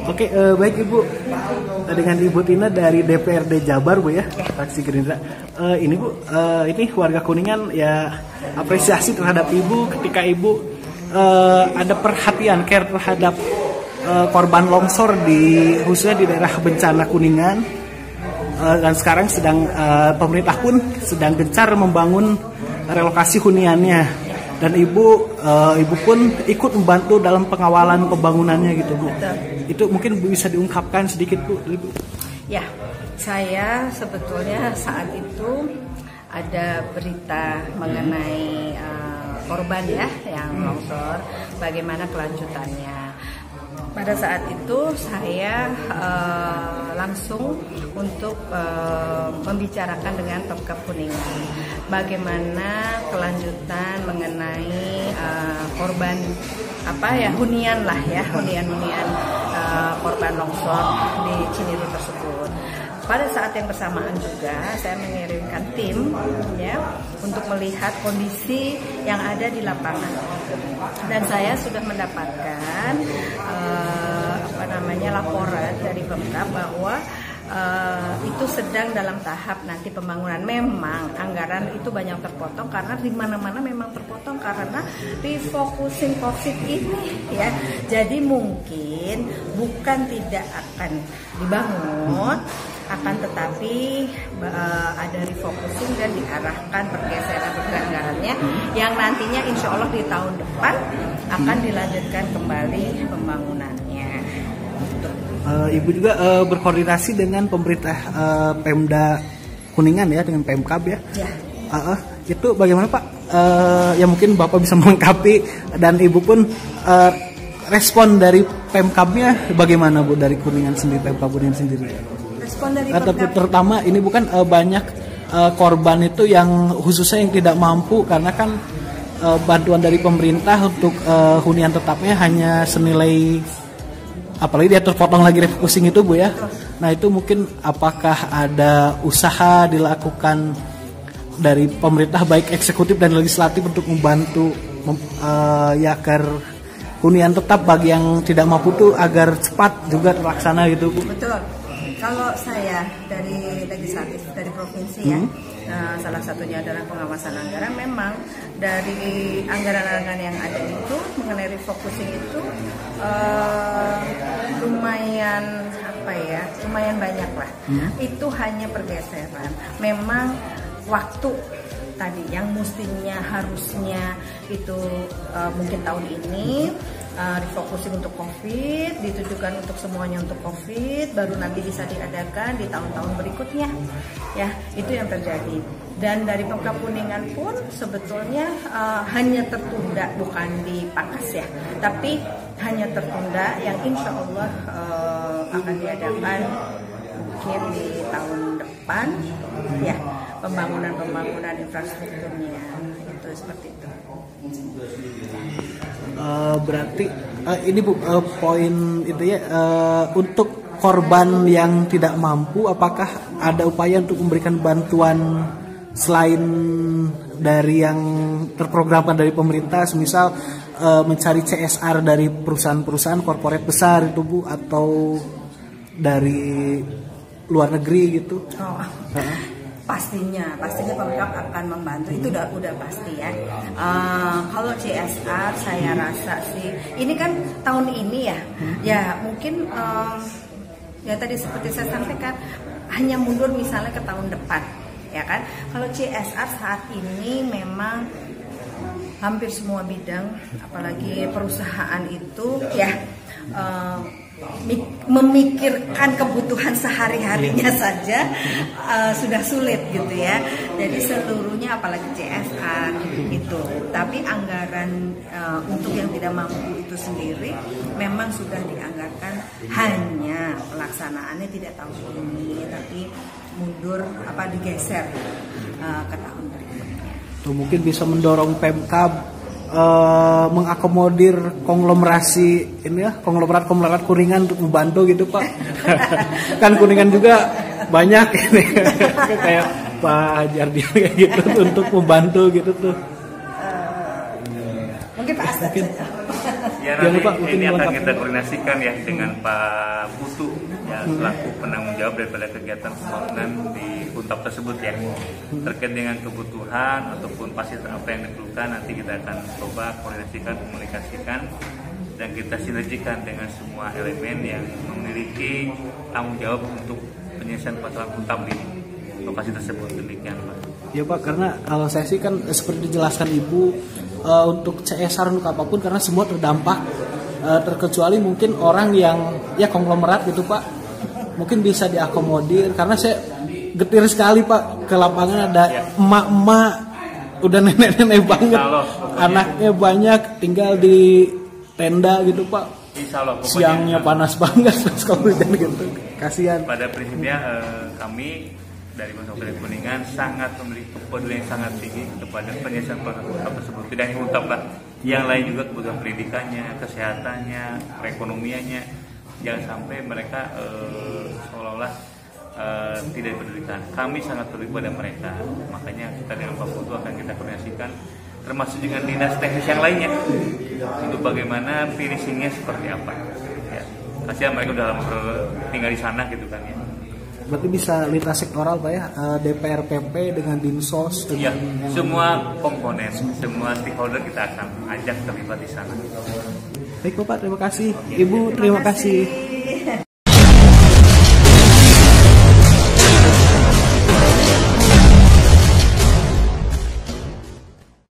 Oke, baik Ibu. Dengan Ibu Tina dari DPRD Jabar, Bu ya, fraksi Gerindra. Ini Bu, ini warga Kuningan ya apresiasi terhadap Ibu ketika Ibu ada perhatian care terhadap korban longsor khususnya di daerah bencana Kuningan. Dan sekarang pemerintah pun sedang gencar membangun relokasi huniannya. Dan ibu pun ikut membantu dalam pengawalan pembangunannya gitu Bu. Itu mungkin bisa diungkapkan sedikit Bu. Ya, saya sebetulnya saat itu ada berita mengenai korban ya yang longsor, bagaimana kelanjutannya. Pada saat itu saya langsung untuk membicarakan dengan Pemkab Kuningan bagaimana kelanjutan mengenai korban hunian korban longsor di Cinere tersebut. Pada saat yang bersamaan juga saya mengirimkan tim ya untuk melihat kondisi yang ada di lapangan, dan saya sudah mendapatkan laporan dari Pemkab bahwa itu sedang dalam tahap nanti pembangunan. Memang anggaran itu banyak terpotong karena di mana-mana memang terpotong karena refocusing COVID ini ya. Jadi mungkin bukan tidak akan dibangun, akan tetapi ada refocusing dan diarahkan pergeseran anggarannya yang nantinya insya Allah di tahun depan akan dilanjutkan kembali pembangunannya. Ibu juga berkoordinasi dengan pemerintah Pemda Kuningan ya, dengan Pemkab ya. Itu bagaimana Pak? Ya mungkin Bapak bisa melengkapi, dan Ibu pun respon dari Pemkabnya bagaimana Bu, dari Kuningan sendiri, Pemkab Kuningan sendiri? Respon dari Pemkab terutama ini bukan banyak korban itu yang khususnya yang tidak mampu karena kan bantuan dari pemerintah untuk hunian tetapnya hanya senilai, apalagi dia terpotong lagi refocusing itu Bu ya. Nah itu mungkin apakah ada usaha dilakukan dari pemerintah baik eksekutif dan legislatif untuk membantu agar hunian tetap bagi yang tidak mampu itu agar cepat juga terlaksana gitu Bu? Betul. Kalau saya dari legislatif dari provinsi ya, salah satunya adalah pengawasan anggaran. Memang dari anggaran-anggaran yang ada itu mengenai refocusing itu lumayan banyak lah. Itu hanya pergeseran. Memang waktu tadi yang mestinya harusnya itu mungkin tahun ini refocusing untuk COVID, ditujukan untuk semuanya untuk COVID, baru nanti bisa diadakan di tahun-tahun berikutnya. Ya, itu yang terjadi. Dan dari Pemkab Kuningan pun sebetulnya hanya tertunda, bukan dipangkas ya, tapi hanya tertunda yang insya Allah akan diadakan mungkin di tahun depan ya, pembangunan infrastrukturnya itu seperti itu. Berarti ini Bu, poin itu ya, untuk korban yang tidak mampu apakah ada upaya untuk memberikan bantuan selain dari yang terprogramkan dari pemerintah, semisal mencari CSR dari perusahaan-perusahaan korporat besar itu Bu, atau dari luar negeri gitu? Pastinya Pemkab akan membantu, itu udah pasti ya. Kalau CSR saya rasa sih ini kan tahun ini ya mungkin ya tadi seperti saya sampaikan hanya mundur misalnya ke tahun depan ya kan. Kalau CSR saat ini memang hampir semua bidang, apalagi perusahaan itu ya memikirkan kebutuhan sehari-harinya saja sudah sulit gitu ya. Jadi seluruhnya apalagi CSR gitu. Tapi anggaran untuk yang tidak mampu itu sendiri memang sudah dianggarkan, hanya pelaksanaannya tidak tahun ini tapi mundur digeser ke tahun berikutnya. Tuh mungkin bisa mendorong Pemkab mengakomodir konglomerat Kuningan untuk membantu gitu Pak. Kan Kuningan juga banyak ini kayak Pak Hajardi kayak gitu untuk membantu gitu tuh. Mungkin Pak Asad. Ya, Jangan nanti lupa mungkin ini akan kontak. kita koordinasikan ya dengan Pak Putu ya selaku penanggung jawab daripada kegiatan pembangunan di Huntap tersebut ya. Terkait dengan kebutuhan ataupun fasilitas apa yang diperlukan nanti kita akan coba koordinasikan, komunikasikan dan kita sinergikan dengan semua elemen yang memiliki tanggung jawab untuk penyelesaian persoalan Huntap di lokasi tersebut. Demikian Pak. Ya Pak, karena kalau saya sih kan seperti dijelaskan Ibu, untuk CSR untuk apapun karena semua terdampak, terkecuali mungkin orang yang ya konglomerat gitu Pak, mungkin bisa diakomodir karena saya getir sekali Pak, ke lapangan ada emak-emak udah nenek-nenek banget, anaknya banyak tinggal di tenda gitu Pak. Insya Allah, siangnya panas banget kalau hujan gitu, kasihan. Pada prinsipnya kami dari Kabupaten Kuningan sangat memiliki kepedulian yang sangat tinggi kepada penyelesaian protokol tersebut. Tidak hanya Huntap lah, yang lain juga kebutuhan pendidikannya, kesehatannya, perekonomiannya. Jangan sampai mereka seolah-olah tidak dipedulikan. Kami sangat peduli pada mereka. Makanya kita dengan Pak Putu akan kita koordinasikan, termasuk dengan dinas teknis yang lainnya, untuk bagaimana finishingnya seperti apa. Ya. Kasihan mereka udah lama tinggal di sana gitu kan ya. Berarti bisa lintas sektoral Pak ya, DPR PP dengan Dinsos Iya, dengan semua komponen, semua stakeholder kita akan ajak terlibat di sana. Baik Bapak, terima kasih. Ibu, terima kasih.